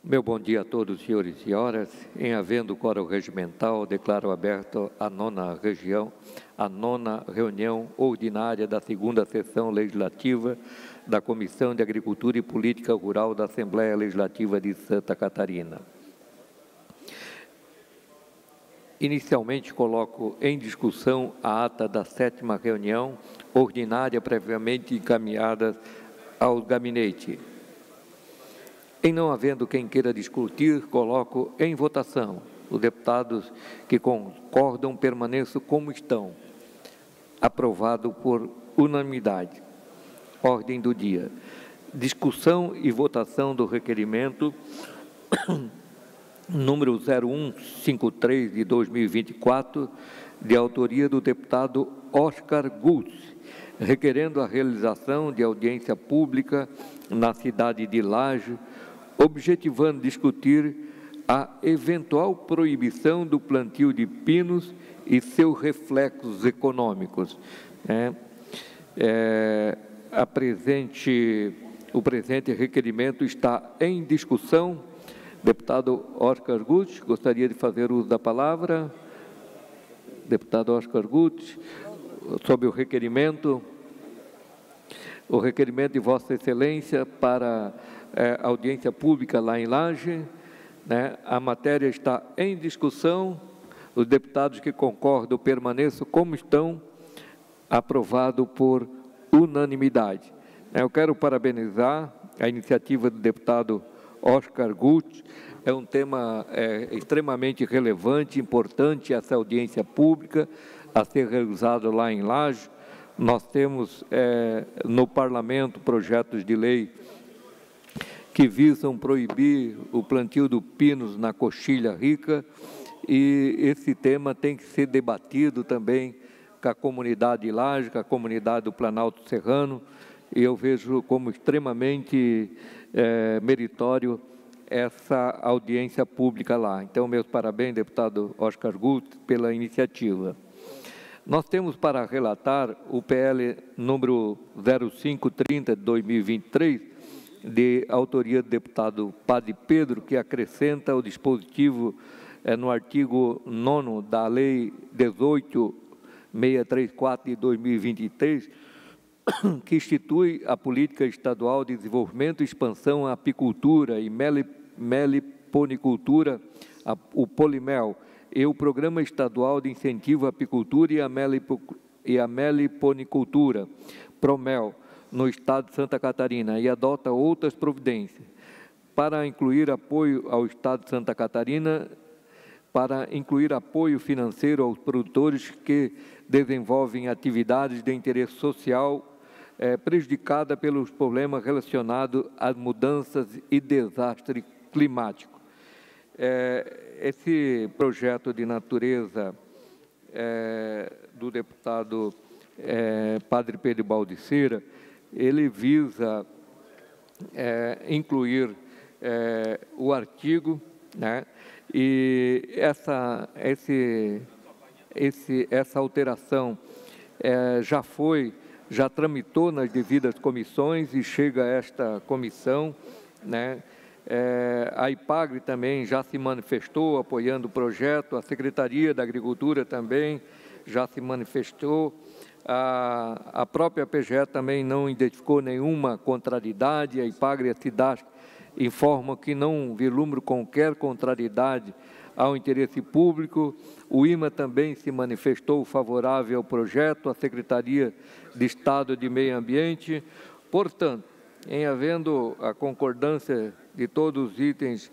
Meu bom dia a todos, senhores e senhoras. Em havendo quórum regimental, declaro aberto a nona reunião ordinária da segunda sessão legislativa da Comissão de Agricultura e Política Rural da Assembleia Legislativa de Santa Catarina. Inicialmente, coloco em discussão a ata da 7ª reunião ordinária previamente encaminhada ao gabinete. Em não havendo quem queira discutir, coloco em votação. Os deputados que concordam permaneçam como estão. Aprovado por unanimidade. Ordem do dia. Discussão e votação do requerimento número 0153 de 2024, de autoria do deputado Oscar Gutz, requerendo a realização de audiência pública na cidade de Laje, objetivando discutir a eventual proibição do plantio de pinos e seus reflexos econômicos. O presente requerimento está em discussão. Deputado Oscar Gutz, gostaria de fazer uso da palavra. Deputado Oscar Gutz, sobre o requerimento de Vossa Excelência para audiência pública lá em Laje, a matéria está em discussão, os deputados que concordam permaneçam como estão, aprovado por unanimidade. Eu quero parabenizar a iniciativa do deputado Oscar Gutz. É um tema extremamente relevante, importante, essa audiência pública a ser realizada lá em Laje. Nós temos no Parlamento projetos de lei que visam proibir o plantio do pinos na Coxilha Rica, e esse tema tem que ser debatido também com a comunidade de Laje, com a comunidade do Planalto Serrano, e eu vejo como extremamente meritório essa audiência pública lá. Então, meus parabéns, deputado Oscar Gutz, pela iniciativa. Nós temos para relatar o PL número 0530 de 2023, de autoria do deputado Padre Pedro, que acrescenta o dispositivo no artigo 9º da Lei 18.634 de 2023, que institui a Política Estadual de Desenvolvimento e Expansão à Apicultura e Meliponicultura, o Polimel, e o Programa Estadual de Incentivo à Apicultura e à Meliponicultura, PROMEL, no Estado de Santa Catarina, e adota outras providências para incluir apoio ao Estado de Santa Catarina, para incluir apoio financeiro aos produtores que desenvolvem atividades de interesse social prejudicada pelos problemas relacionados às mudanças e desastre climático. Esse projeto de natureza do deputado Padre Pedro Baldiceira, ele visa incluir o artigo, e essa alteração já tramitou nas devidas comissões e chega a esta comissão, a IPAGRE também já se manifestou apoiando o projeto, a Secretaria da Agricultura também já se manifestou, a própria PGE também não identificou nenhuma contrariedade, a IPAGRE e a SIDASC informam que não vislumbram qualquer contrariedade ao interesse público. O IMA também se manifestou favorável ao projeto, a Secretaria de Estado de Meio Ambiente. Portanto, em havendo a concordância de todos os itens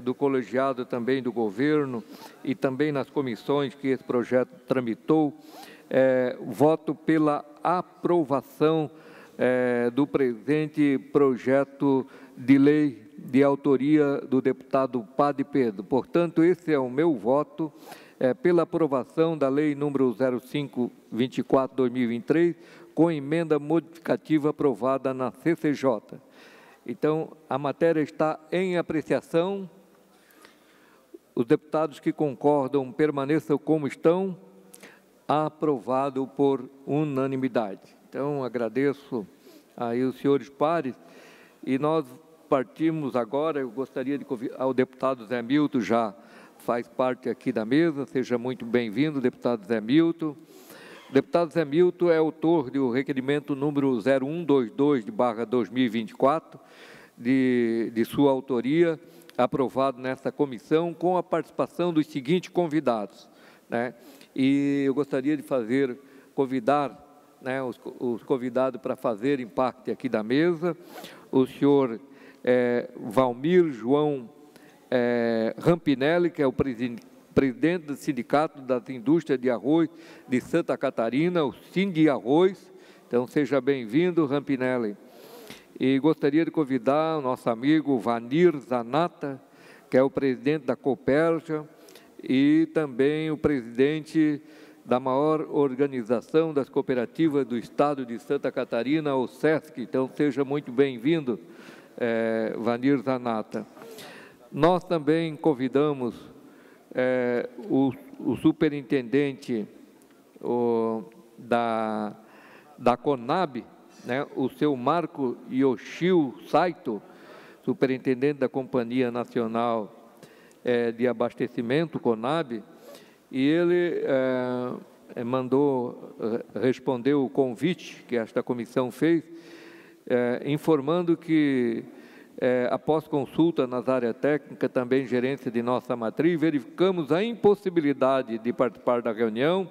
do colegiado também do governo e também nas comissões que esse projeto tramitou, voto pela aprovação do presente projeto de lei de autoria do deputado Padre Pedro. Portanto, esse é o meu voto pela aprovação da lei número 0524/2023, com emenda modificativa aprovada na CCJ. Então, a matéria está em apreciação. Os deputados que concordam permaneçam como estão. Aprovado por unanimidade. Então, agradeço aí os senhores pares, e nós partimos agora, eu gostaria de convidar o deputado Zé Milton, já faz parte aqui da mesa, seja muito bem-vindo, deputado Zé Milton. O deputado Zé Milton é autor do requerimento número 0122/2024, de sua autoria, aprovado nesta comissão, com a participação dos seguintes convidados, né? E eu gostaria de convidar, né, os convidados para fazerem parte aqui da mesa, o senhor Valmir João Rampinelli, que é o presidente do Sindicato das Indústrias de Arroz de Santa Catarina, o Sindiarroz. Então, seja bem-vindo, Rampinelli. E gostaria de convidar o nosso amigo Vanir Zanata, que é o presidente da Coperja e também o presidente da maior organização das cooperativas do Estado de Santa Catarina, o SESC. Então, seja muito bem-vindo, Vanir Zanata. Nós também convidamos o superintendente da CONAB, né, o seu Marco Yoshio Saito, superintendente da Companhia Nacional de Abastecimento, CONAB, e ele respondeu o convite que esta comissão fez, informando que, após consulta nas áreas técnicas, também gerência de nossa matriz, verificamos a impossibilidade de participar da reunião,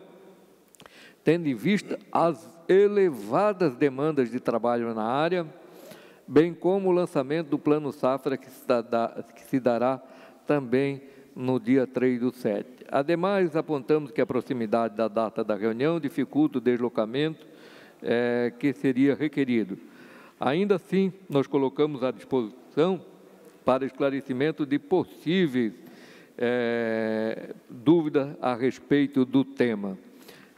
tendo em vista as elevadas demandas de trabalho na área, bem como o lançamento do Plano Safra, que se dará também no dia 3/7. Ademais, apontamos que a proximidade da data da reunião dificulta o deslocamento que seria requerido. Ainda assim, nós colocamos à disposição para esclarecimento de possíveis dúvidas a respeito do tema.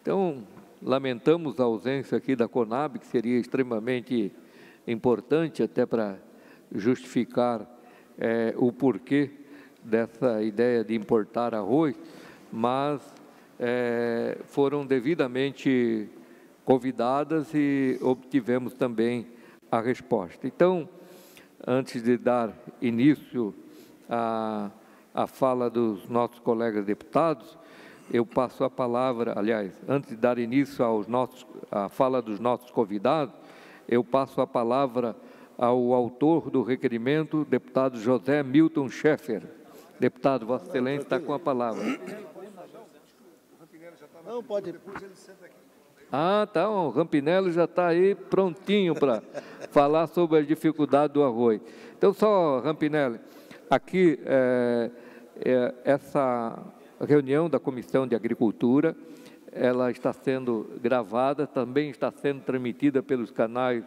Então, lamentamos a ausência aqui da CONAB, que seria extremamente importante até para justificar o porquê dessa ideia de importar arroz, mas foram devidamente convidadas e obtivemos também a resposta. Então, antes de dar início à fala dos nossos colegas deputados, eu passo a palavra, aliás, antes de dar início à fala dos nossos convidados, eu passo a palavra ao autor do requerimento, deputado José Milton Schaeffer. Deputado, Vossa Excelência está com a palavra. Não, pode. Ah, tá, o Rampinelli já está aí prontinho para falar sobre a dificuldade do arroz. Então, só, Rampinelli, aqui, essa reunião da Comissão de Agricultura, ela está sendo gravada, também está sendo transmitida pelos canais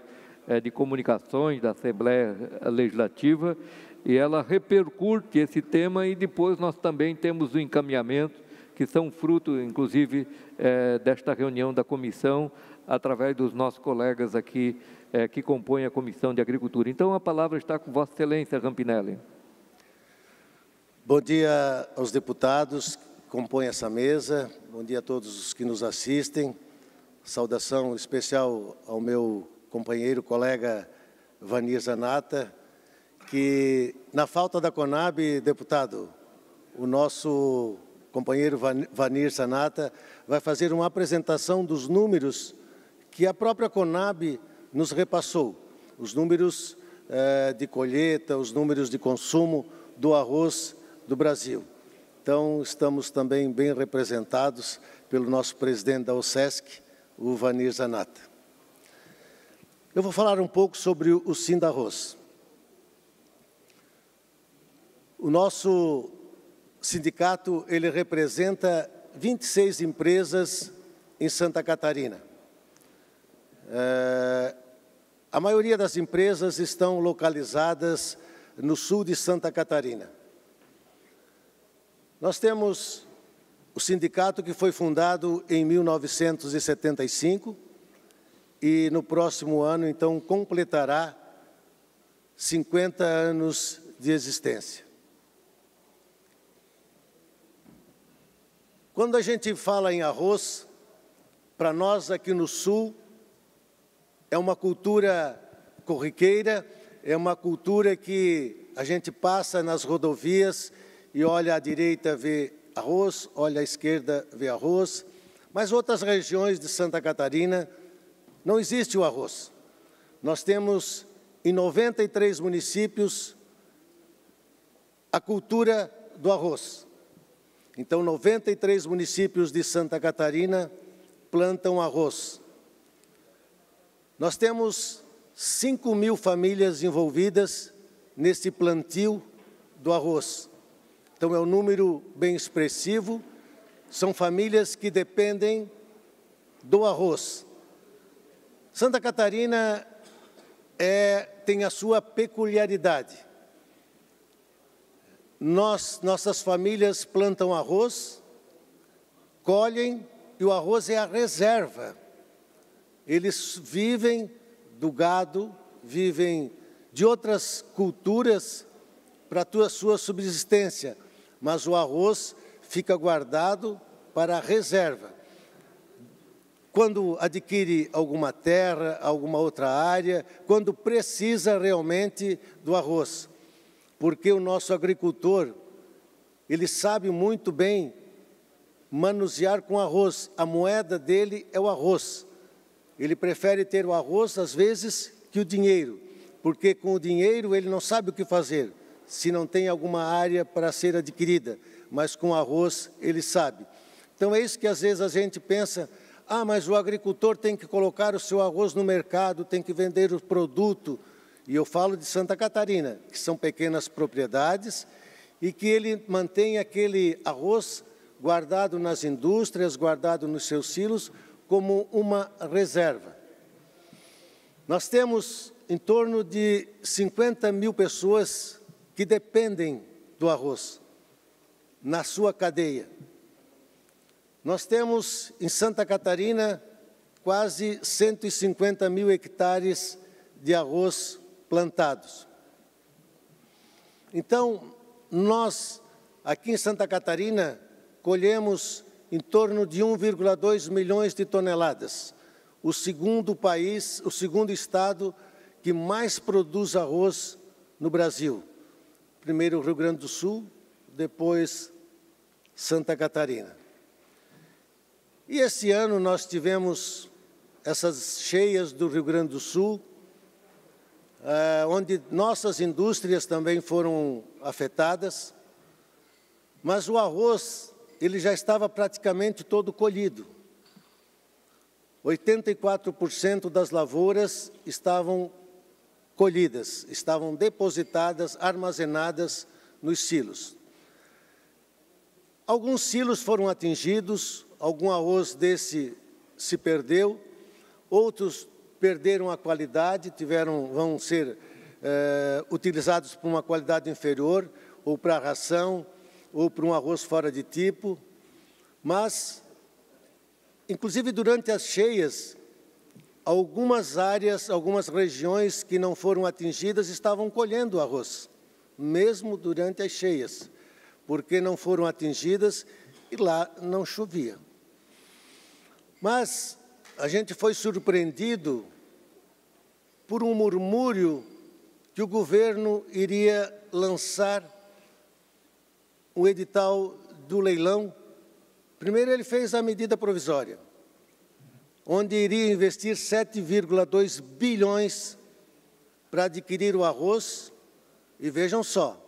de comunicações da Assembleia Legislativa, e ela repercute esse tema, e depois nós também temos o encaminhamento, que são fruto, inclusive, desta reunião da comissão, através dos nossos colegas aqui, que compõem a Comissão de Agricultura. Então, a palavra está com Vossa Excelência, Rampinelli. Bom dia aos deputados que compõem essa mesa, bom dia a todos os que nos assistem. Saudação especial ao meu companheiro, colega Vanir Zanata, que, na falta da CONAB, deputado, o nosso companheiro Vanir Zanata vai fazer uma apresentação dos números que a própria CONAB nos repassou, os números de colheita, os números de consumo do arroz do Brasil. Então, estamos também bem representados pelo nosso presidente da OSESC, o Vanir Zanata. Eu vou falar um pouco sobre o Sindarroz. O nosso sindicato, ele representa 26 empresas em Santa Catarina. A maioria das empresas estão localizadas no sul de Santa Catarina. Nós temos o sindicato que foi fundado em 1975 e no próximo ano, então, completará 50 anos de existência. Quando a gente fala em arroz, para nós aqui no Sul, é uma cultura corriqueira é uma cultura que a gente passa nas rodovias e olha à direita, vê arroz, olha à esquerda, vê arroz. Mas outras regiões de Santa Catarina não existe o arroz. Nós temos em 93 municípios a cultura do arroz. Então, 93 municípios de Santa Catarina plantam arroz. Nós temos 5.000 famílias envolvidas nesse plantio do arroz. Então, é um número bem expressivo. São famílias que dependem do arroz. Santa Catarina tem a sua peculiaridade. Nossas famílias plantam arroz, colhem, e o arroz é a reserva. Eles vivem do gado, vivem de outras culturas para a sua subsistência, mas o arroz fica guardado para a reserva. Quando adquire alguma terra, alguma outra área, quando precisa realmente do arroz. Porque o nosso agricultor, ele sabe muito bem manusear com arroz. A moeda dele é o arroz. Ele prefere ter o arroz, às vezes, que o dinheiro. Porque com o dinheiro ele não sabe o que fazer, se não tem alguma área para ser adquirida. Mas com arroz ele sabe. Então é isso que às vezes a gente pensa, mas o agricultor tem que colocar o seu arroz no mercado, tem que vender o produto. E eu falo de Santa Catarina, que são pequenas propriedades e que ele mantém aquele arroz guardado nas indústrias, guardado nos seus silos, como uma reserva. Nós temos em torno de 50.000 pessoas que dependem do arroz na sua cadeia. Nós temos em Santa Catarina quase 150.000 hectares de arroz plantados. Então, nós, aqui em Santa Catarina, colhemos em torno de 1,2 milhões de toneladas. O segundo estado que mais produz arroz no Brasil. Primeiro o Rio Grande do Sul, depois Santa Catarina. E esse ano nós tivemos essas cheias do Rio Grande do Sul, onde nossas indústrias também foram afetadas, mas o arroz, ele já estava praticamente todo colhido. 84% das lavouras estavam colhidas, estavam depositadas, armazenadas nos silos. Alguns silos foram atingidos, algum arroz desse se perdeu, outros perderam a qualidade, vão ser utilizados por uma qualidade inferior, ou para ração, ou para um arroz fora de tipo. Mas, inclusive durante as cheias, algumas áreas, algumas regiões que não foram atingidas estavam colhendo arroz, mesmo durante as cheias, porque não foram atingidas e lá não chovia. Mas a gente foi surpreendido por um murmúrio que o governo iria lançar o edital do leilão. Primeiro ele fez a medida provisória, onde iria investir 7,2 bilhões para adquirir o arroz, e vejam só,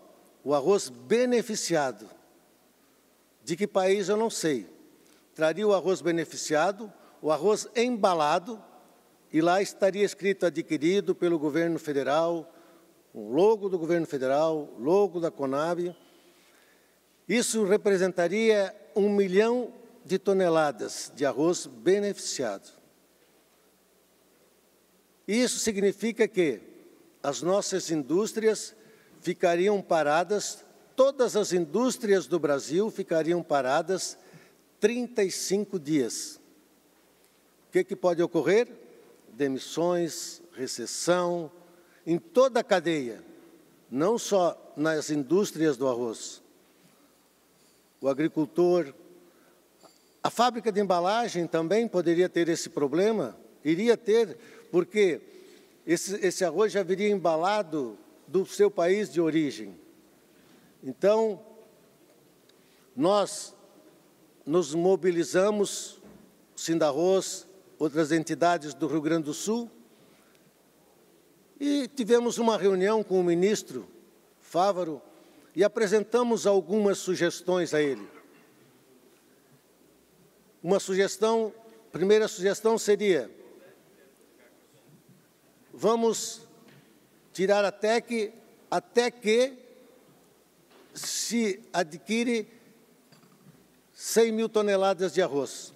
o arroz beneficiado. De que país eu não sei. Traria o arroz beneficiado, o arroz embalado, e lá estaria escrito adquirido pelo governo federal, o logo do governo federal, logo da Conab. Isso representaria 1 milhão de toneladas de arroz beneficiado. Isso significa que as nossas indústrias ficariam paradas, todas as indústrias do Brasil ficariam paradas 35 dias. O que pode ocorrer? Demissões, recessão, em toda a cadeia, não só nas indústrias do arroz. O agricultor, a fábrica de embalagem também poderia ter esse problema, iria ter, porque esse arroz já viria embalado do seu país de origem. Então, nós nos mobilizamos, Sindarroz, outras entidades do Rio Grande do Sul, e tivemos uma reunião com o ministro Fávaro e apresentamos algumas sugestões a ele. Primeira sugestão seria: vamos tirar a TEC até que se adquire 100 mil toneladas de arroz,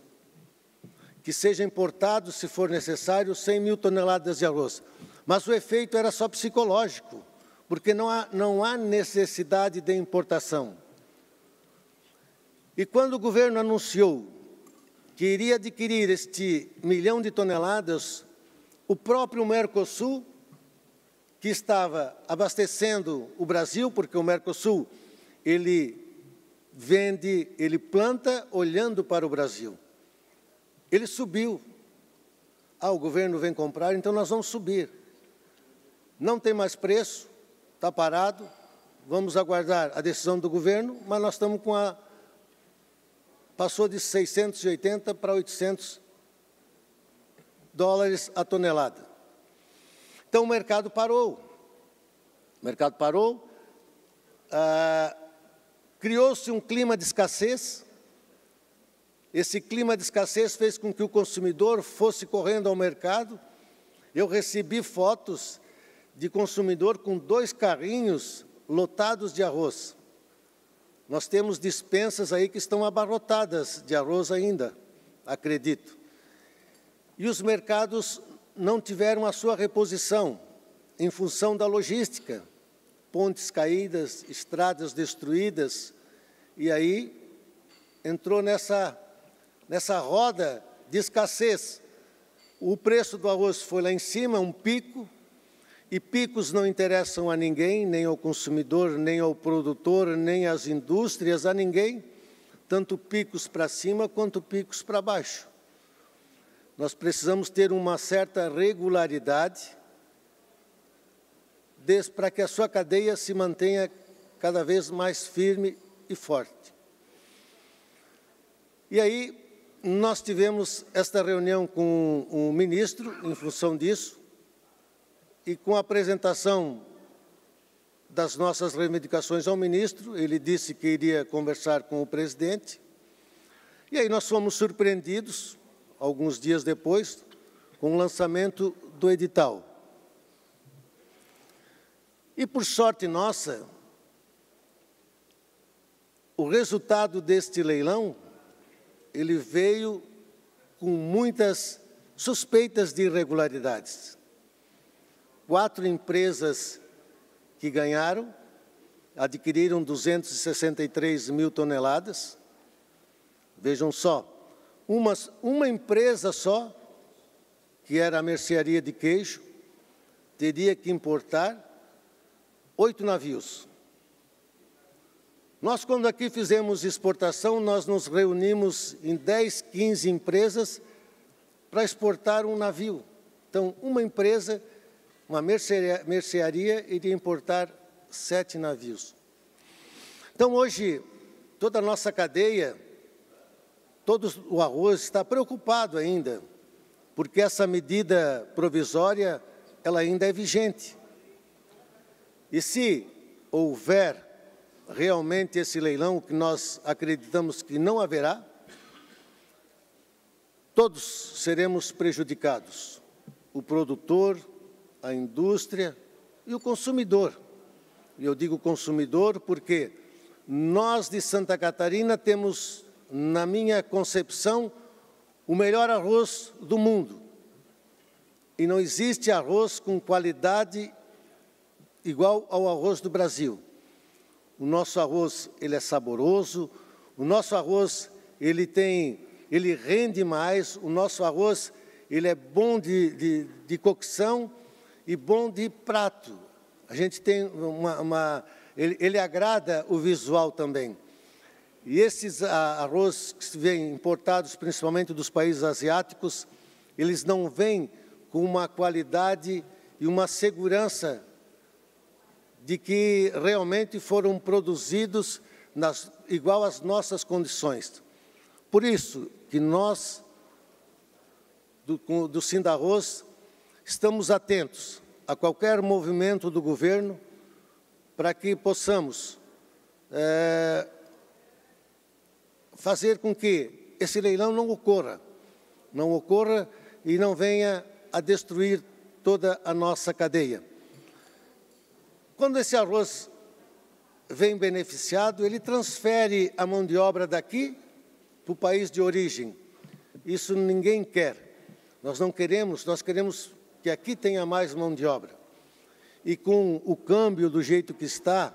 que seja importado, se for necessário, 100 mil toneladas de arroz. Mas o efeito era só psicológico, porque não há necessidade de importação. E quando o governo anunciou que iria adquirir este 1 milhão de toneladas, o próprio Mercosul, que estava abastecendo o Brasil, porque o Mercosul, ele vende, ele planta olhando para o Brasil. Ele subiu. O governo vem comprar, então nós vamos subir. Não tem mais preço, está parado, vamos aguardar a decisão do governo, mas nós estamos com passou de 680 para 800 dólares a tonelada. Então, o mercado parou. Criou-se um clima de escassez. Esse clima de escassez fez com que o consumidor fosse correndo ao mercado. Eu recebi fotos de consumidor com 2 carrinhos lotados de arroz. Nós temos despensas aí que estão abarrotadas de arroz ainda, acredito. E os mercados não tiveram a sua reposição em função da logística. Pontes caídas, estradas destruídas, e aí entrou nessa roda de escassez. O preço do arroz foi lá em cima, um pico, e picos não interessam a ninguém, nem ao consumidor, nem ao produtor, nem às indústrias, a ninguém, tanto picos para cima quanto picos para baixo. Nós precisamos ter uma certa regularidade para que a sua cadeia se mantenha cada vez mais firme e forte. E aí, nós tivemos esta reunião com o ministro, em função disso, e com a apresentação das nossas reivindicações ao ministro, ele disse que iria conversar com o presidente, e aí nós fomos surpreendidos, alguns dias depois, com o lançamento do edital. E, por sorte nossa, o resultado deste leilão, ele veio com muitas suspeitas de irregularidades. 4 empresas que ganharam, adquiriram 263 mil toneladas. Vejam só, uma empresa só, que era a mercearia de queijo, teria que importar 8 navios. Nós, quando aqui fizemos exportação, nós nos reunimos em 10, 15 empresas para exportar um navio. Então, uma empresa, uma mercearia, iria importar 7 navios. Então, hoje, toda a nossa cadeia, todo o arroz está preocupado ainda, porque essa medida provisória, ela ainda é vigente. E se houver realmente esse leilão, que nós acreditamos que não haverá, todos seremos prejudicados. O produtor, a indústria e o consumidor. E eu digo consumidor porque nós de Santa Catarina temos, na minha concepção, o melhor arroz do mundo. E não existe arroz com qualidade igual ao arroz do Brasil. O nosso arroz, ele é saboroso, o nosso arroz, ele rende mais, o nosso arroz, ele é bom de cocção e bom de prato. A gente tem ele agrada o visual também. E esses arroz que vêm importados, principalmente dos países asiáticos, eles não vêm com uma qualidade e uma segurança de que realmente foram produzidos igual às nossas condições. Por isso que nós, do Sindarroz, estamos atentos a qualquer movimento do governo para que possamos fazer com que esse leilão não ocorra e não venha a destruir toda a nossa cadeia. Quando esse arroz vem beneficiado, ele transfere a mão de obra daqui para o país de origem. Isso ninguém quer. Nós não queremos, nós queremos que aqui tenha mais mão de obra. E com o câmbio do jeito que está,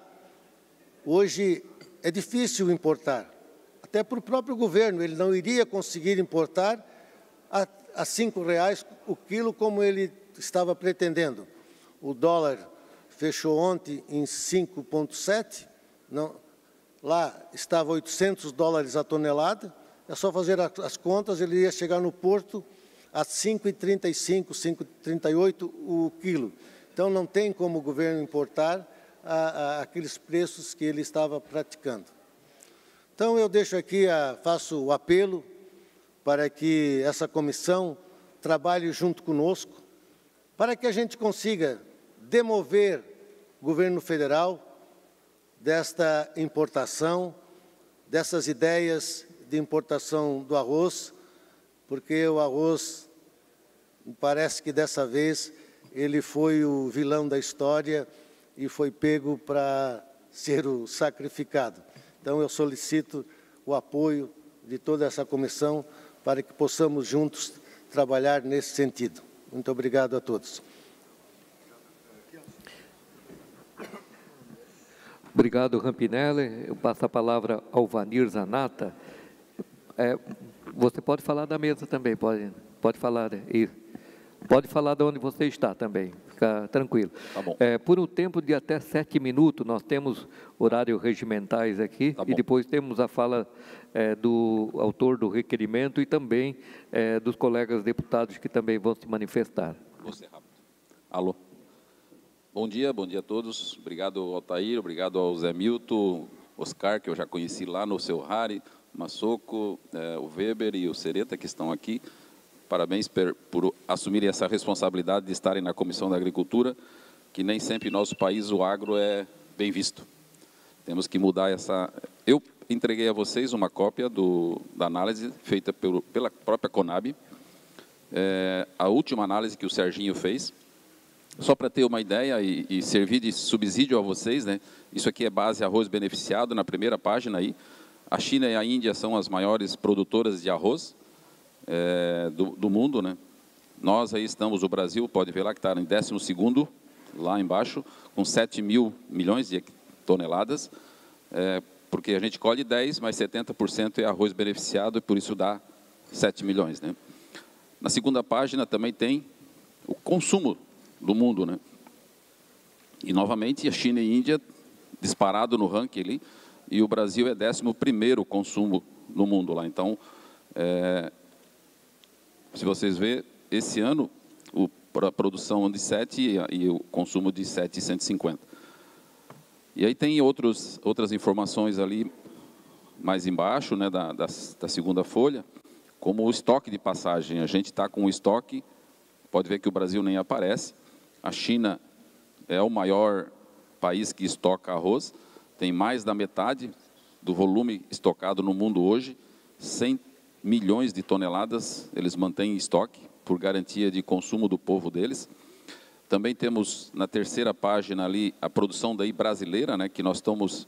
hoje é difícil importar. Até para o próprio governo, ele não iria conseguir importar a R$ 5,00 o quilo como ele estava pretendendo. O dólar fechou ontem em 5,7, lá estava $800 a tonelada, é só fazer as contas, ele ia chegar no porto a 5,35, 5,38 o quilo. Então, não tem como o governo importar aqueles preços que ele estava praticando. Então, eu deixo aqui, faço o apelo para que essa comissão trabalhe junto conosco, para que a gente consiga demover o governo federal desta importação, dessas ideias de importação do arroz, porque o arroz, parece que dessa vez, ele foi o vilão da história e foi pego para ser o sacrificado. Então, eu solicito o apoio de toda essa comissão para que possamos juntos trabalhar nesse sentido. Muito obrigado a todos. Obrigado, Rampinelli. Eu passo a palavra ao Vanir Zanata. Você pode falar da mesa também, pode falar. Pode falar de onde você está também, fica tranquilo. Tá bom. Por um tempo de até 7 minutos, nós temos horários regimentais aqui, Tá e depois temos a fala do autor do requerimento e também dos colegas deputados que também vão se manifestar. Vou ser rápido. Alô. Bom dia a todos. Obrigado, Altair, obrigado ao Zé Milton, Oscar, que eu já conheci lá no Seu Rari, Massoco, o Weber e o Sereta, que estão aqui. Parabéns por assumirem essa responsabilidade de estarem na Comissão da Agricultura, que nem sempre em nosso país o agro é bem visto. Temos que mudar essa... Eu entreguei a vocês uma cópia da análise feita pela própria Conab, a última análise que o Serginho fez, só para ter uma ideia e servir de subsídio a vocês, né? Isso aqui é base arroz beneficiado, na primeira página aí. A China e a Índia são as maiores produtoras de arroz do mundo, né? Nós aí estamos, o Brasil, pode ver lá que está em 12º, lá embaixo, com 7 mil milhões de toneladas, porque a gente colhe 10, mas 70% é arroz beneficiado, e por isso dá 7 milhões, né? Na segunda página também tem o consumo do mundo, né? E, novamente, a China e a Índia disparado no ranking ali, e o Brasil é 11º consumo no mundo lá. Então, se vocês verem, esse ano, a produção de 7 e o consumo de 7,150. E aí tem outras informações ali mais embaixo, né, da segunda folha, como o estoque de passagem. A gente está com o estoque, pode ver que o Brasil nem aparece. A China é o maior país que estoca arroz, tem mais da metade do volume estocado no mundo hoje, 100 milhões de toneladas eles mantêm em estoque, por garantia de consumo do povo deles. Também temos na terceira página ali a produção daí brasileira, né, que nós estamos,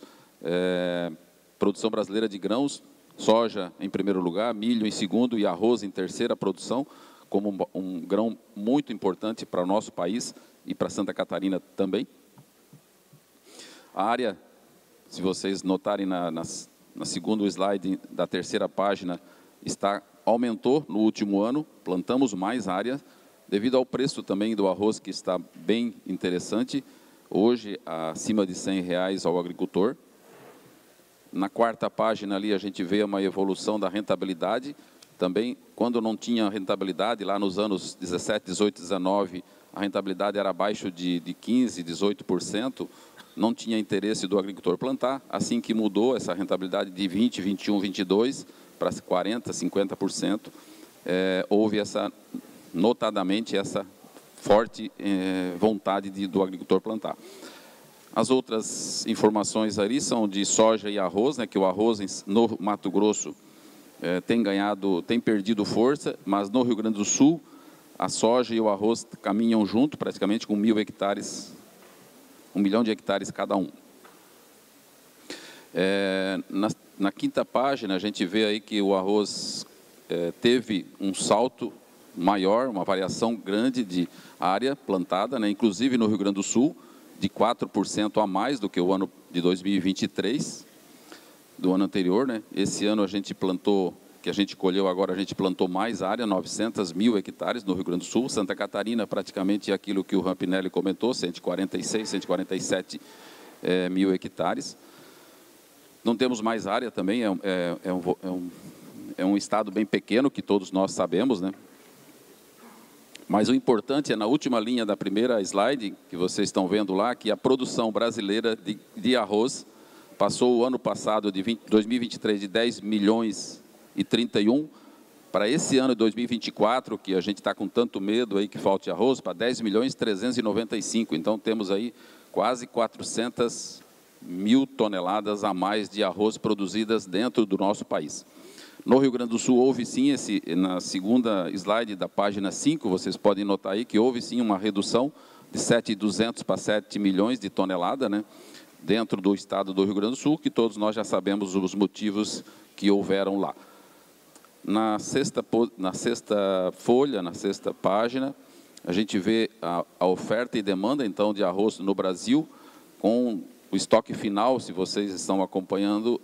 produção brasileira de grãos, soja em primeiro lugar, milho em segundo e arroz em terceira produção, como um grão muito importante para o nosso país e para Santa Catarina também. A área, se vocês notarem na segundo slide da terceira página, aumentou no último ano, plantamos mais área, devido ao preço também do arroz, que está bem interessante, hoje acima de R$100 ao agricultor. Na quarta página ali a gente vê uma evolução da rentabilidade, também quando não tinha rentabilidade, lá nos anos 17, 18, 19, a rentabilidade era abaixo de 15%, 18%, não tinha interesse do agricultor plantar. Assim que mudou essa rentabilidade de 20%, 21%, 22% para 40%, 50%, houve notadamente essa forte vontade do agricultor plantar. As outras informações ali são de soja e arroz, né, que o arroz no Mato Grosso tem perdido força, mas no Rio Grande do Sul a soja e o arroz caminham junto, praticamente com 1.000 hectares, 1 milhão de hectares cada um. Na quinta página, a gente vê aí que o arroz teve um salto maior, uma variação grande de área plantada, né, inclusive no Rio Grande do Sul, de 4% a mais do que o ano de 2023, do ano anterior, né? Esse ano a gente plantou, que a gente colheu agora, a gente plantou mais área, 900.000 hectares no Rio Grande do Sul. Santa Catarina, praticamente aquilo que o Rampinelli comentou, 146, 147 mil hectares. Não temos mais área também, é um estado bem pequeno, que todos nós sabemos, né? Mas o importante é, na última linha da primeira slide, que vocês estão vendo lá, que a produção brasileira de arroz passou o ano passado, de 2023, de 10 milhões e 31, para esse ano de 2024, que a gente está com tanto medo aí que falte arroz, para 10 milhões e 395. Então, temos aí quase 400 mil toneladas a mais de arroz produzidas dentro do nosso país. No Rio Grande do Sul, houve sim, na segunda slide da página 5, vocês podem notar aí que houve sim uma redução de 7.200 para 7 milhões de toneladas, né, dentro do estado do Rio Grande do Sul, que todos nós já sabemos os motivos que houveram lá. Na sexta folha, na sexta página, a gente vê a oferta e demanda, então, de arroz no Brasil, com o estoque final, se vocês estão acompanhando,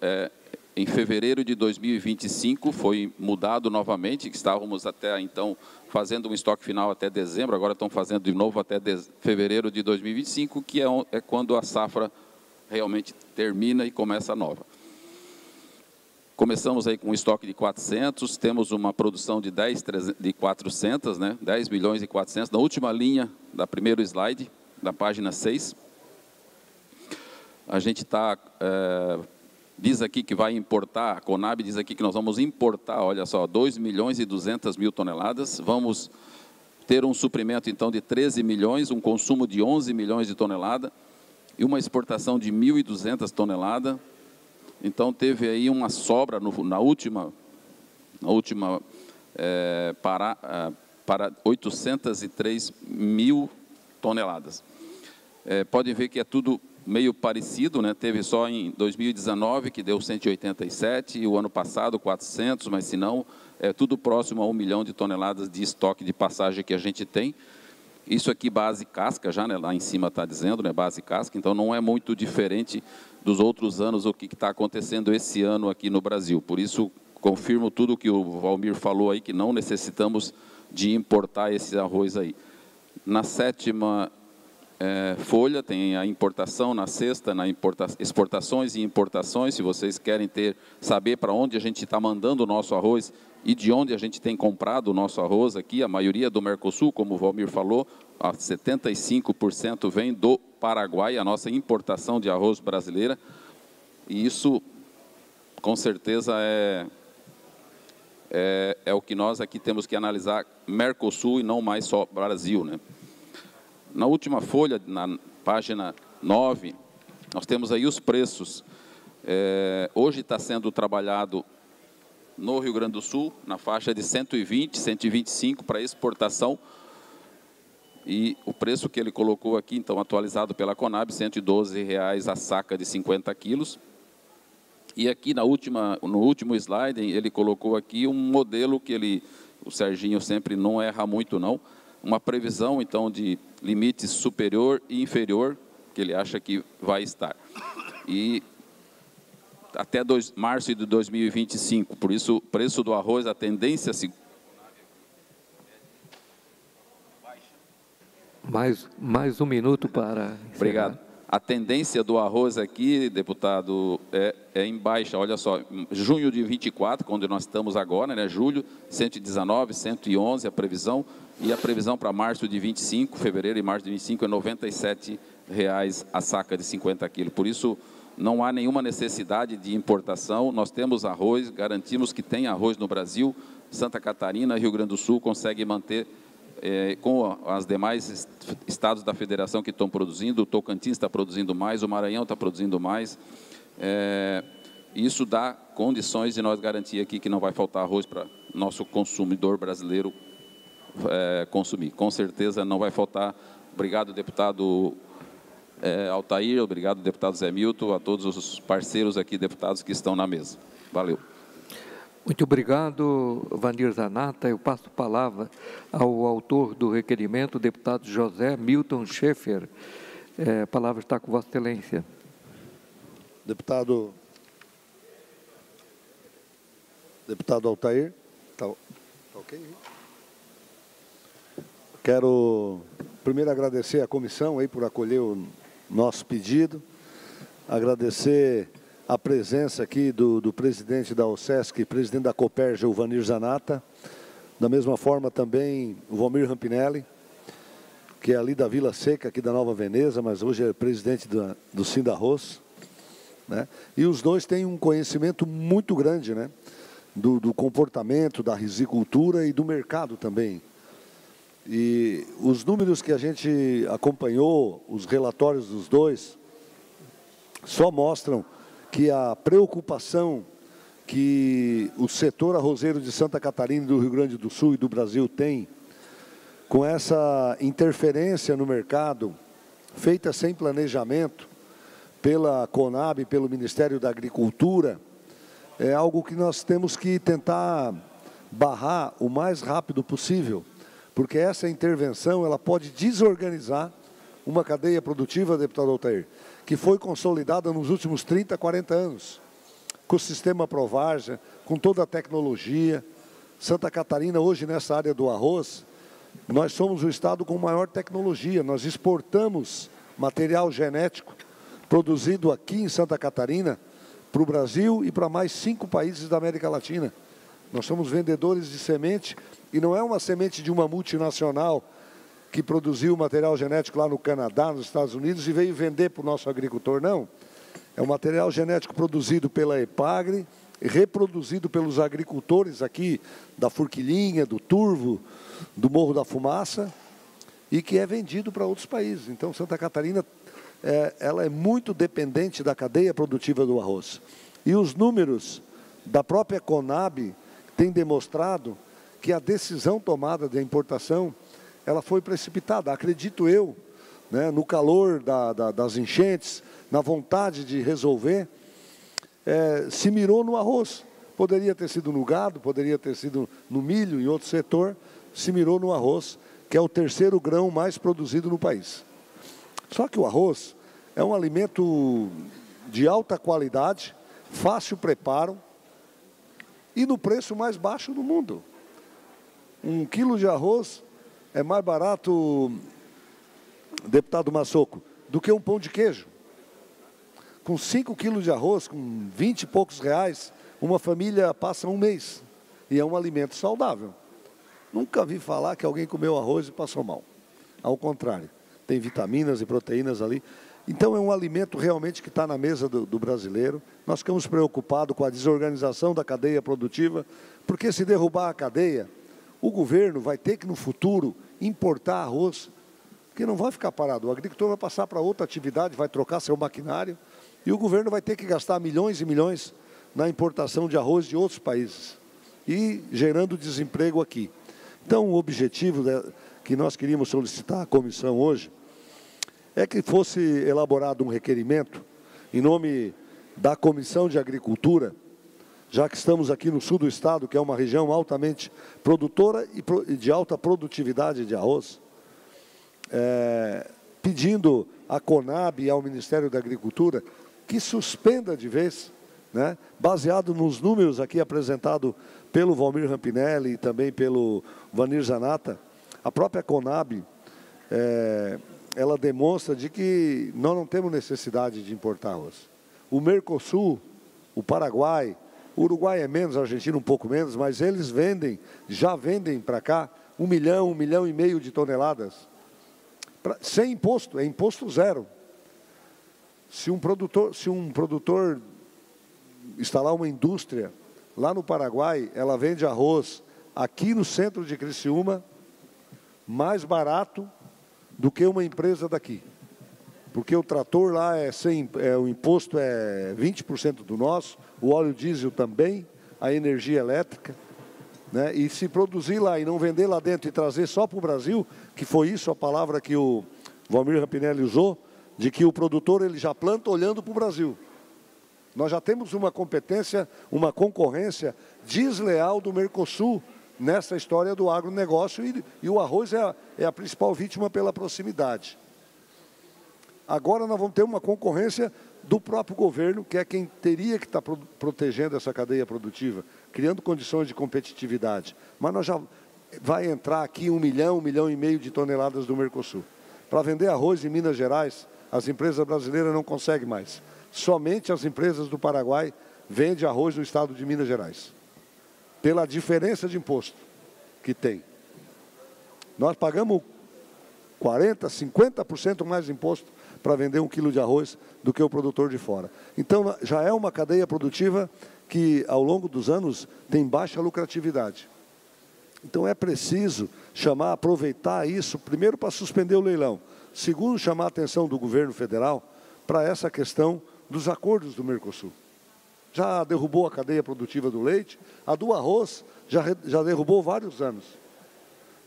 em fevereiro de 2025 foi mudado novamente, que estávamos até então fazendo um estoque final até dezembro, agora estão fazendo de novo até fevereiro de 2025, que é quando a safra realmente termina e começa a nova. Começamos aí com um estoque de 400, temos uma produção de 400, né? 10 milhões e 400, na última linha da primeiro slide, da página 6. A gente diz aqui que vai importar, a Conab diz aqui que nós vamos importar, olha só, 2 milhões e 200 mil toneladas, vamos ter um suprimento então de 13 milhões, um consumo de 11 milhões de toneladas e uma exportação de 1.200 toneladas. Então teve aí uma sobra na última para 803 mil toneladas. Podem ver que é tudo meio parecido, né? Teve só em 2019 que deu 187, e o ano passado 400, mas se não, é tudo próximo a 1 milhão de toneladas de estoque de passagem que a gente tem. Isso aqui base casca já, né? Lá em cima está dizendo, né? Base casca, então não é muito diferente dos outros anos o que está acontecendo esse ano aqui no Brasil. Por isso, confirmo tudo que o Valmir falou aí, que não necessitamos de importar esse arroz aí. Na sétima folha tem a importação, na sexta, exportações e importações. Se vocês querem saber para onde a gente está mandando o nosso arroz e de onde a gente tem comprado o nosso arroz aqui, a maioria do Mercosul, como o Valmir falou, 75% vem do Paraguai, a nossa importação de arroz brasileira, e isso com certeza é o que nós aqui temos que analisar, Mercosul e não mais só Brasil, né? Na última folha, na página 9, nós temos aí os preços. Hoje está sendo trabalhado no Rio Grande do Sul, na faixa de 120, 125 para exportação. E o preço que ele colocou aqui, então, atualizado pela Conab, R$ 112,00 a saca de 50 quilos. E aqui no último slide, ele colocou aqui um modelo que o Serginho sempre não erra muito, não. Uma previsão, então, de limites superior e inferior, que ele acha que vai estar. E até março de 2025, por isso o preço do arroz, a tendência... Mais um minuto para encerrar. Obrigado. A tendência do arroz aqui, deputado, é em baixa. Olha só, junho de 24, quando nós estamos agora, né, julho, 119, 111 a previsão, e a previsão para março de 25, fevereiro e março de 25, é R$ 97 a saca de 50 quilos. Por isso, não há nenhuma necessidade de importação. Nós temos arroz, garantimos que tem arroz no Brasil. Santa Catarina, Rio Grande do Sul consegue manter com as demais estados da federação que estão produzindo. O Tocantins está produzindo mais, o Maranhão está produzindo mais. Isso dá condições de nós garantir aqui que não vai faltar arroz para nosso consumidor brasileiro consumir. Com certeza não vai faltar. Obrigado, deputado Altair, obrigado, deputado Zé Milton, a todos os parceiros aqui, deputados que estão na mesa. Valeu. Muito obrigado, Vanir Zanata. Eu passo a palavra ao autor do requerimento, o deputado José Milton Schaeffer. A palavra está com Vossa Excelência. Deputado Altair, tá ok? Quero primeiro agradecer à comissão aí por acolher o nosso pedido, agradecer a presença aqui do presidente da OSESC, presidente da Cooperja, o Vanir Zanata, da mesma forma também o Valmir Rampinelli, que é ali da Vila Seca, aqui da Nova Veneza, mas hoje é presidente do Sindarroz, né? E os dois têm um conhecimento muito grande, né, do comportamento, da risicultura e do mercado também. E os números que a gente acompanhou, os relatórios dos dois, só mostram que a preocupação que o setor arrozeiro de Santa Catarina, do Rio Grande do Sul e do Brasil tem com essa interferência no mercado, feita sem planejamento, pela Conab, pelo Ministério da Agricultura, é algo que nós temos que tentar barrar o mais rápido possível, porque essa intervenção ela pode desorganizar uma cadeia produtiva, deputado Altair, que foi consolidada nos últimos 30, 40 anos, com o sistema Provarja, com toda a tecnologia. Santa Catarina, hoje, nessa área do arroz, nós somos o estado com maior tecnologia. Nós exportamos material genético produzido aqui em Santa Catarina para o Brasil e para mais 5 países da América Latina. Nós somos vendedores de semente, e não é uma semente de uma multinacional que produziu material genético lá no Canadá, nos Estados Unidos, e veio vender para o nosso agricultor, não. É um material genético produzido pela EPAGRE, reproduzido pelos agricultores aqui da Forquilinha, do Turvo, do Morro da Fumaça, e que é vendido para outros países. Então, Santa Catarina, ela é muito dependente da cadeia produtiva do arroz. E os números da própria Conab têm demonstrado que a decisão tomada de importação ela foi precipitada, acredito eu, né, no calor das enchentes, na vontade de resolver, se mirou no arroz. Poderia ter sido no gado, poderia ter sido no milho, em outro setor, se mirou no arroz, que é o terceiro grão mais produzido no país. Só que o arroz é um alimento de alta qualidade, fácil preparo e no preço mais baixo do mundo. 1 quilo de arroz é mais barato, deputado Massoco, do que um pão de queijo. Com 5 quilos de arroz, com 20 e poucos reais, uma família passa um mês. E é um alimento saudável. Nunca vi falar que alguém comeu arroz e passou mal. Ao contrário, tem vitaminas e proteínas ali. Então é um alimento realmente que está na mesa do brasileiro. Nós ficamos preocupados com a desorganização da cadeia produtiva, porque se derrubar a cadeia, o governo vai ter que, no futuro, importar arroz, porque não vai ficar parado. O agricultor vai passar para outra atividade, vai trocar seu maquinário, e o governo vai ter que gastar milhões e milhões na importação de arroz de outros países, e gerando desemprego aqui. Então, o objetivo que nós queríamos solicitar à comissão hoje é que fosse elaborado um requerimento em nome da Comissão de Agricultura, já que estamos aqui no sul do estado, que é uma região altamente produtora e de alta produtividade de arroz, pedindo à Conab e ao Ministério da Agricultura que suspenda de vez, né, baseado nos números aqui apresentados pelo Valmir Rampinelli e também pelo Vanir Zanata. A própria Conab ela demonstra de que nós não temos necessidade de importar arroz. O Mercosul, o Paraguai, o Uruguai é menos, a Argentina um pouco menos, mas eles já vendem para cá 1 milhão, 1,5 milhão de toneladas, sem imposto, é imposto zero. Se um produtor instalar uma indústria lá no Paraguai, ela vende arroz aqui no centro de Criciúma mais barato do que uma empresa daqui. Porque o trator lá o imposto é 20% do nosso, o óleo diesel também, a energia elétrica, né? E se produzir lá e não vender lá dentro e trazer só para o Brasil, que foi isso a palavra que o Valmir Rampinelli usou, de que o produtor ele já planta olhando para o Brasil. Nós já temos uma competência, uma concorrência desleal do Mercosul nessa história do agronegócio e o arroz é a principal vítima pela proximidade. Agora nós vamos ter uma concorrência do próprio governo, que é quem teria que estar protegendo essa cadeia produtiva, criando condições de competitividade. Mas nós já vai entrar aqui 1 milhão, 1,5 milhão de toneladas do Mercosul. Para vender arroz em Minas Gerais, as empresas brasileiras não conseguem mais. Somente as empresas do Paraguai vendem arroz no estado de Minas Gerais, pela diferença de imposto que tem. Nós pagamos 40%, 50% mais imposto para vender 1 quilo de arroz do que o produtor de fora. Então, já é uma cadeia produtiva que, ao longo dos anos, tem baixa lucratividade. Então, é preciso aproveitar isso, primeiro para suspender o leilão, segundo, chamar a atenção do governo federal para essa questão dos acordos do Mercosul. Já derrubou a cadeia produtiva do leite, a do arroz já derrubou vários anos,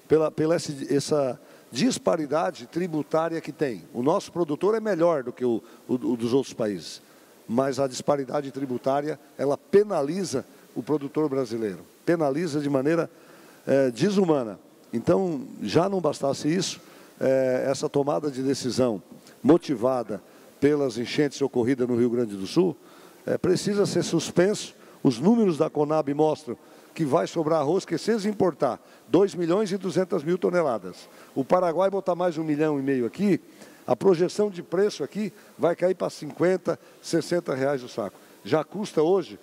pela essa disparidade tributária que tem. O nosso produtor é melhor do que o dos outros países, mas a disparidade tributária, ela penaliza o produtor brasileiro, penaliza de maneira desumana. Então, já não bastasse isso, essa tomada de decisão motivada pelas enchentes ocorridas no Rio Grande do Sul, precisa ser suspenso. Os números da Conab mostram que vai sobrar arroz que, se eles importar 2 milhões e 200 mil toneladas, o Paraguai botar mais 1,5 milhão aqui, a projeção de preço aqui vai cair para 50, 60 reais o saco. Já custa hoje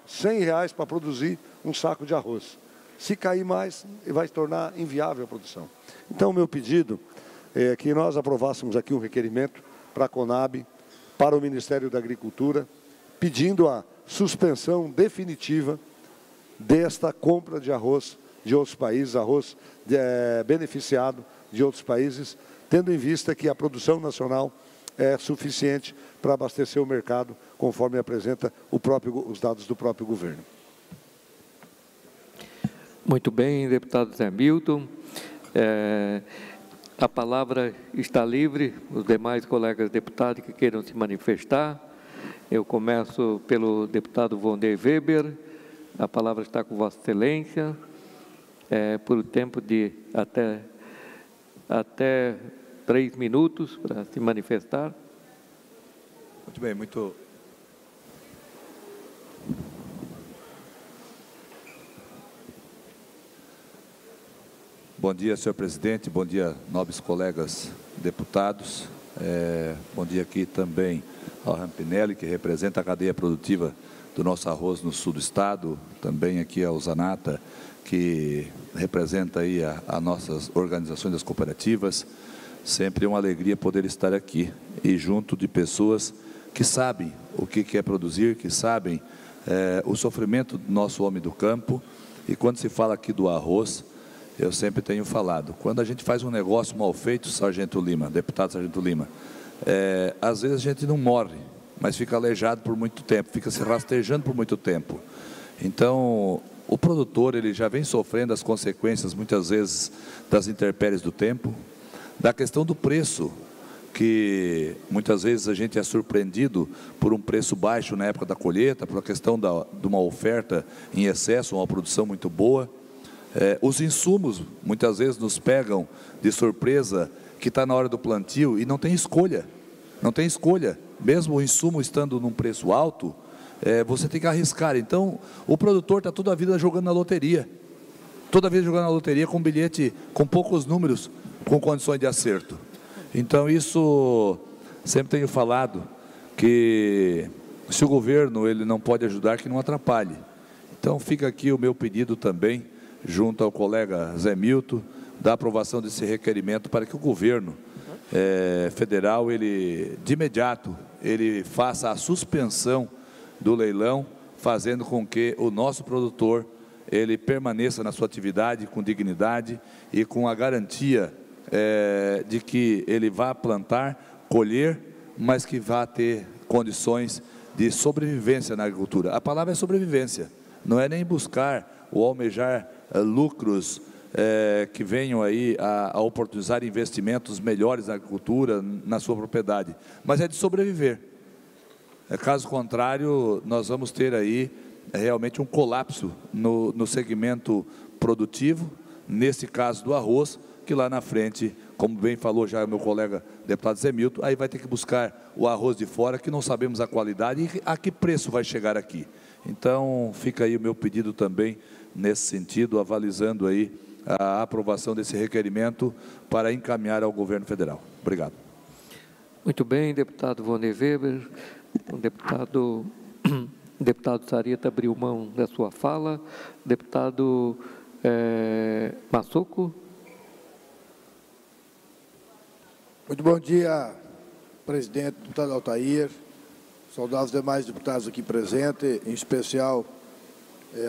100 reais para produzir um saco de arroz. Se cair mais, vai se tornar inviável a produção. Então, o meu pedido é que nós aprovássemos aqui um requerimento para a Conab, para o Ministério da Agricultura, pedindo a suspensão definitiva desta compra de arroz de outros países, arroz beneficiado de outros países, tendo em vista que a produção nacional é suficiente para abastecer o mercado, conforme apresenta os dados do próprio governo. Muito bem, deputado Zé Milton. A palavra está livre, os demais colegas deputados que queiram se manifestar. Eu começo pelo deputado Vonday Weber. A palavra está com Vossa Excelência, por tempo de até 3 minutos para se manifestar. Muito bem, Bom dia, senhor presidente, bom dia, nobres colegas deputados. Bom dia aqui também ao Rampinelli, que representa a cadeia produtiva do nosso arroz no sul do estado, também aqui ao Zanata, que representa aí as nossas organizações das cooperativas. Sempre é uma alegria poder estar aqui e junto de pessoas que sabem o que é produzir, que sabem o sofrimento do nosso homem do campo. E quando se fala aqui do arroz, eu sempre tenho falado, quando a gente faz um negócio mal feito, Sargento Lima, deputado Sargento Lima, às vezes a gente não morre, mas fica aleijado por muito tempo, fica se rastejando por muito tempo. Então, o produtor ele já vem sofrendo as consequências, muitas vezes, das intempéries do tempo, da questão do preço, que muitas vezes a gente é surpreendido por um preço baixo na época da colheita, por a questão de uma oferta em excesso, uma produção muito boa. Os insumos, muitas vezes, nos pegam de surpresa, que está na hora do plantio e não tem escolha. Não tem escolha. Mesmo o insumo estando num preço alto, você tem que arriscar. Então, o produtor está toda a vida jogando na loteria. Toda a vida jogando na loteria com bilhete, com poucos números, com condições de acerto. Então, isso, sempre tenho falado, que se o governo ele não pode ajudar, que não atrapalhe. Então, fica aqui o meu pedido também, junto ao colega Zé Milton, da aprovação desse requerimento para que o governo federal, ele, de imediato, ele faça a suspensão do leilão, fazendo com que o nosso produtor, ele permaneça na sua atividade com dignidade e com a garantia de que ele vá plantar, colher, mas que vá ter condições de sobrevivência na agricultura. A palavra é sobrevivência, não é nem buscar ou almejar lucros que venham aí a oportunizar investimentos melhores na agricultura, na sua propriedade, mas é de sobreviver. Caso contrário, nós vamos ter aí realmente um colapso no segmento produtivo, nesse caso do arroz, que lá na frente, como bem falou já meu colega deputado Zé Milton, aí vai ter que buscar o arroz de fora, que não sabemos a qualidade e a que preço vai chegar aqui. Então, fica aí o meu pedido também, nesse sentido, avalizando aí a aprovação desse requerimento para encaminhar ao governo federal. Obrigado. Muito bem, deputado Vonner Weber. O deputado Sareta abriu mão da sua fala. Deputado Massoco. Muito bom dia, presidente, deputado Altair, saudar os demais deputados aqui presentes, em especial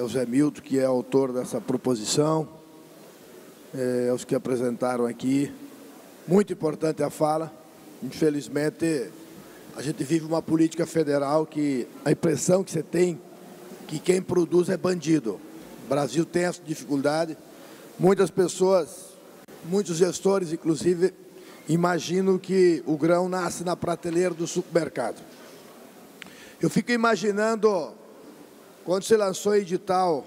o Zé Milton, que é autor dessa proposição, os que apresentaram aqui. Muito importante a fala. Infelizmente, a gente vive uma política federal que a impressão que você tem que quem produz é bandido. O Brasil tem essa dificuldade. Muitas pessoas, muitos gestores, inclusive, imaginam que o grão nasce na prateleira do supermercado. Eu fico imaginando, quando se lançou o edital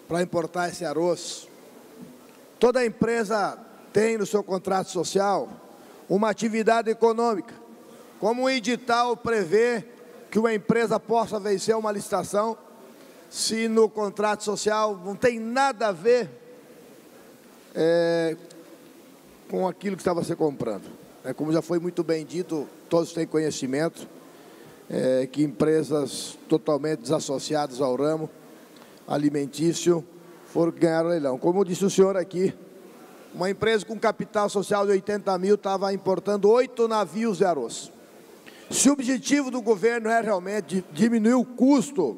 para importar esse arroz, toda empresa tem no seu contrato social uma atividade econômica. Como o edital prevê que uma empresa possa vencer uma licitação, se no contrato social não tem nada a ver com aquilo que estava se comprando. Como já foi muito bem dito, todos têm conhecimento que empresas totalmente desassociadas ao ramo alimentício foram ganhar o leilão. Como disse o senhor aqui, uma empresa com capital social de 80 mil estava importando 8 navios de arroz. Se o objetivo do governo é realmente diminuir o custo,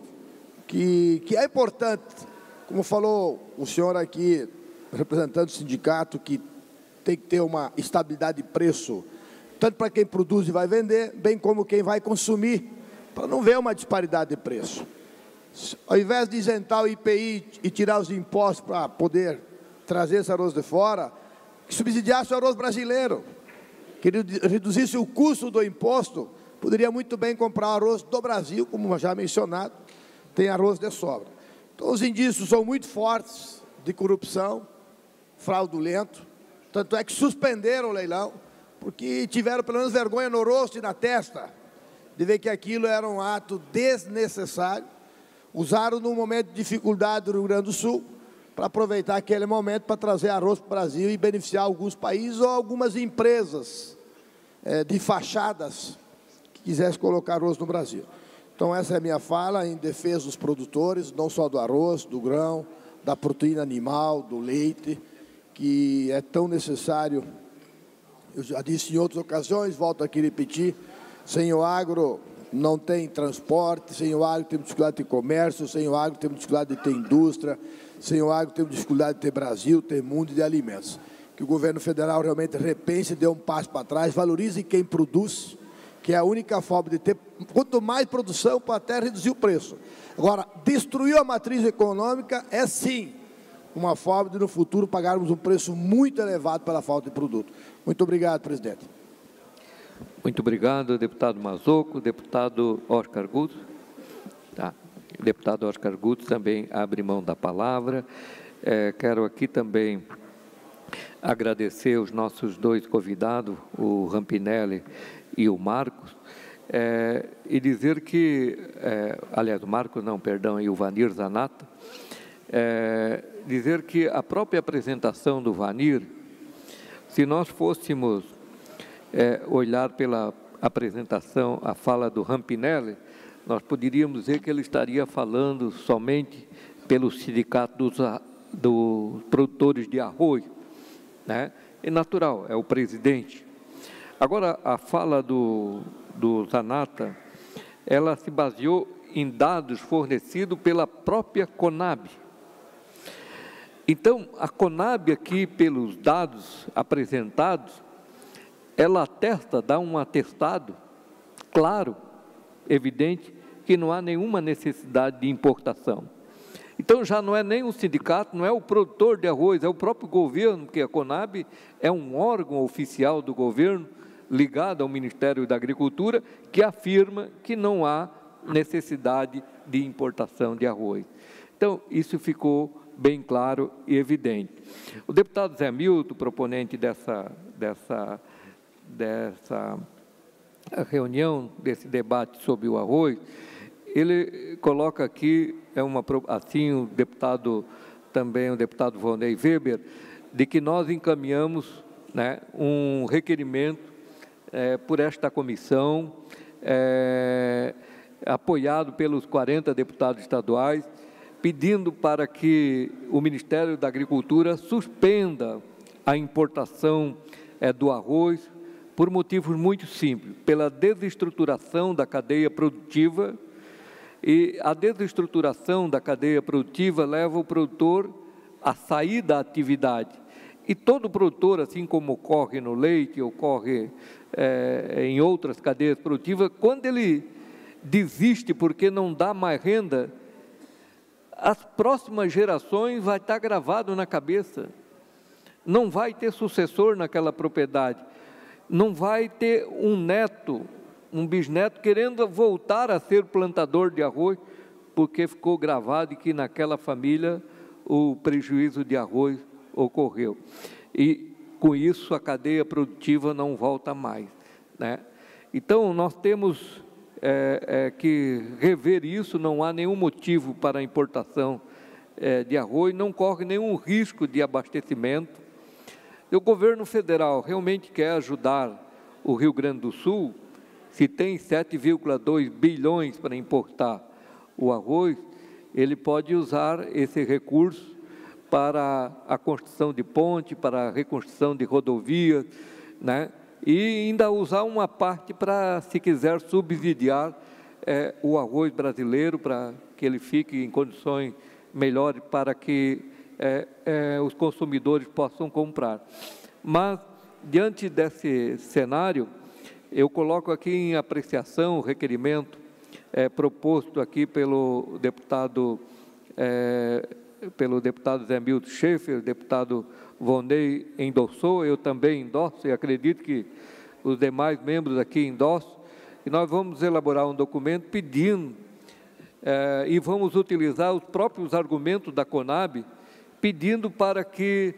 que é importante, como falou o senhor aqui, representante do sindicato, que tem que ter uma estabilidade de preço, tanto para quem produz e vai vender, bem como quem vai consumir, para não ver uma disparidade de preço. Ao invés de isentar o IPI e tirar os impostos para poder trazer esse arroz de fora, que subsidiasse o arroz brasileiro, que reduzisse o custo do imposto, poderia muito bem comprar arroz do Brasil, como já mencionado, tem arroz de sobra. Então, os indícios são muito fortes de corrupção, fraudulento, tanto é que suspenderam o leilão, porque tiveram pelo menos vergonha no rosto e na testa, de ver que aquilo era um ato desnecessário. Usaram num momento de dificuldade do Rio Grande do Sul, para aproveitar aquele momento para trazer arroz para o Brasil e beneficiar alguns países ou algumas empresas de fachadas que quisessem colocar arroz no Brasil. Então, essa é a minha fala em defesa dos produtores, não só do arroz, do grão, da proteína animal, do leite, que é tão necessário. Eu já disse em outras ocasiões, volto aqui a repetir, sem o agro não tem transporte, sem o agro temos dificuldade de ter comércio, sem o agro temos dificuldade de ter indústria, sem o agro temos dificuldade de ter Brasil, ter mundo de alimentos. Que o governo federal realmente repense, dê um passo para trás, valorize quem produz, que é a única forma de ter, quanto mais produção, para até reduzir o preço. Agora, destruir a matriz econômica é sim uma forma de no futuro pagarmos um preço muito elevado pela falta de produto. Muito obrigado, presidente. Muito obrigado, deputado Massoco. Deputado Oscar Guto. Tá. O deputado Oscar Guto também abre mão da palavra. Quero aqui também agradecer os nossos dois convidados, o Rampinelli e o Marcos, e dizer que, aliás, o Marcos não, perdão, e o Vanir Zanata, dizer que a própria apresentação do Vanir se nós fôssemos olhar pela apresentação, a fala do Rampinelli, nós poderíamos dizer que ele estaria falando somente pelo sindicato dos produtores de arroz, né? É natural, é o presidente. Agora, a fala do Zanata, ela se baseou em dados fornecidos pela própria Conab. Então, a Conab aqui, pelos dados apresentados, ela atesta, dá um atestado claro, evidente, que não há nenhuma necessidade de importação. Então, já não é nem o sindicato, não é o produtor de arroz, é o próprio governo, porque a Conab é um órgão oficial do governo, ligado ao Ministério da Agricultura, que afirma que não há necessidade de importação de arroz. Então, isso ficou bem claro e evidente. O deputado Zé Milton, proponente dessa reunião, desse debate sobre o arroz, ele coloca aqui, assim o deputado Vonei Weber, de que nós encaminhamos, né, um requerimento por esta comissão, apoiado pelos 40 deputados estaduais, pedindo para que o Ministério da Agricultura suspenda a importação do arroz, por motivos muito simples, pela desestruturação da cadeia produtiva, e a desestruturação da cadeia produtiva leva o produtor a sair da atividade. E todo produtor, assim como ocorre no leite, ocorre em outras cadeias produtivas, quando ele desiste porque não dá mais renda, as próximas gerações vai estar gravado na cabeça. Não vai ter sucessor naquela propriedade. Não vai ter um neto, um bisneto querendo voltar a ser plantador de arroz, porque ficou gravado que naquela família o prejuízo de arroz ocorreu. E com isso a cadeia produtiva não volta mais, né? Então nós temos que rever isso, não há nenhum motivo para a importação de arroz, não corre nenhum risco de abastecimento. O governo federal realmente quer ajudar o Rio Grande do Sul, se tem 7,2 bilhões para importar o arroz, ele pode usar esse recurso para a construção de ponte, para a reconstrução de rodovias, né? E ainda usar uma parte para, se quiser, subsidiar o arroz brasileiro, para que ele fique em condições melhores para que os consumidores possam comprar. Mas, diante desse cenário, eu coloco aqui em apreciação o requerimento proposto aqui pelo deputado Zé Milton Schaeffer, o deputado Vonei endossou, eu também endosso e acredito que os demais membros aqui endossam, e nós vamos elaborar um documento pedindo, e vamos utilizar os próprios argumentos da Conab, pedindo para que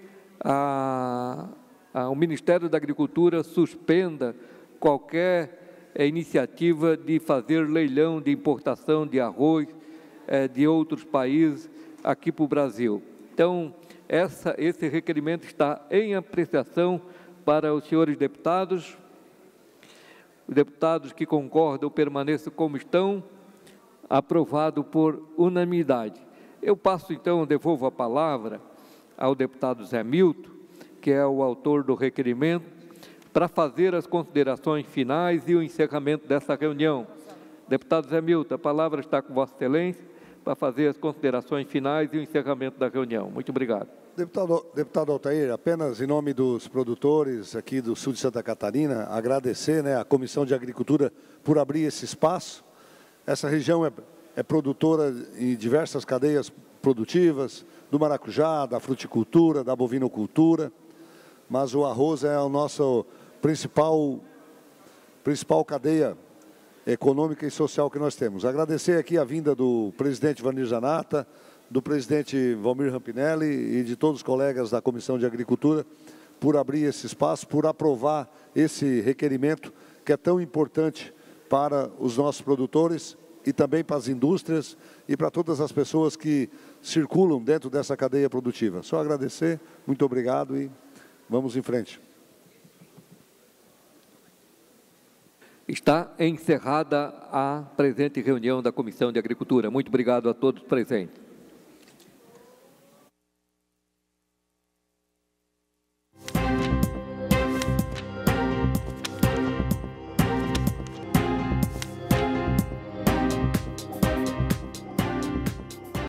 o Ministério da Agricultura suspenda qualquer iniciativa de fazer leilão de importação de arroz de outros países aqui para o Brasil. Então, esse requerimento está em apreciação para os senhores deputados. Os deputados que concordam permaneçam como estão, aprovado por unanimidade. Eu passo, então, devolvo a palavra ao deputado Zé Milton, que é o autor do requerimento, para fazer as considerações finais e o encerramento dessa reunião. Deputado Zé Milton, a palavra está com Vossa Excelência para fazer as considerações finais e o encerramento da reunião. Muito obrigado. Deputado Altair, apenas em nome dos produtores aqui do sul de Santa Catarina, agradecer, né, a Comissão de Agricultura por abrir esse espaço. Essa região é produtora em diversas cadeias produtivas, do maracujá, da fruticultura, da bovinocultura, mas o arroz é a nossa principal cadeia econômica e social que nós temos. Agradecer aqui a vinda do presidente Vanir Zanata, do presidente Valmir Rampinelli e de todos os colegas da Comissão de Agricultura por abrir esse espaço, por aprovar esse requerimento que é tão importante para os nossos produtores e também para as indústrias e para todas as pessoas que circulam dentro dessa cadeia produtiva. Só agradecer, muito obrigado e vamos em frente. Está encerrada a presente reunião da Comissão de Agricultura. Muito obrigado a todos presentes.